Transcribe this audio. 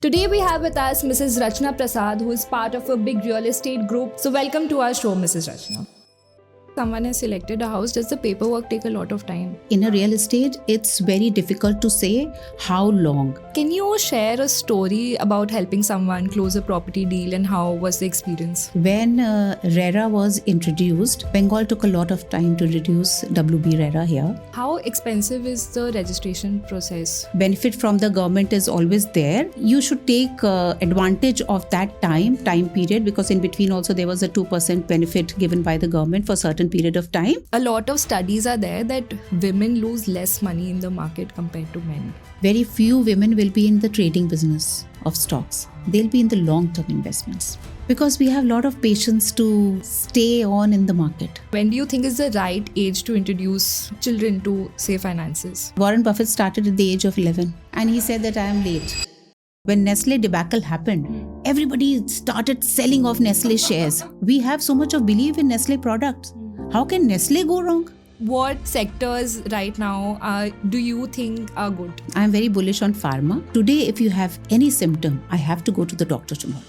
Today we have with us Mrs. Rachna Prasad, who is part of a big real estate group. So welcome to our show, Mrs. Rachna. Someone has selected a house. Does the paperwork take a lot of time? In a real estate, it's very difficult to say how long. Can you share a story about helping someone close a property deal and how was the experience? When RERA was introduced, Bengal took a lot of time to introduce WB RERA here. How expensive is the registration process? Benefit from the government is always there. You should take advantage of that time period, because in between also there was a 2% benefit given by the government for certain period of time. A lot of studies are there that women lose less money in the market compared to men. Very few women will be in the trading business of stocks. They'll be in the long-term investments, because we have a lot of patience to stay on in the market. When do you think is the right age to introduce children to, say, finances? Warren Buffett started at the age of 11 and he said that I am late. When Nestle debacle happened, everybody started selling off Nestle shares. We have so much of belief in Nestle products. How can Nestle go wrong? What sectors right now do you think are good? I am very bullish on pharma. Today, if you have any symptom, I have to go to the doctor tomorrow.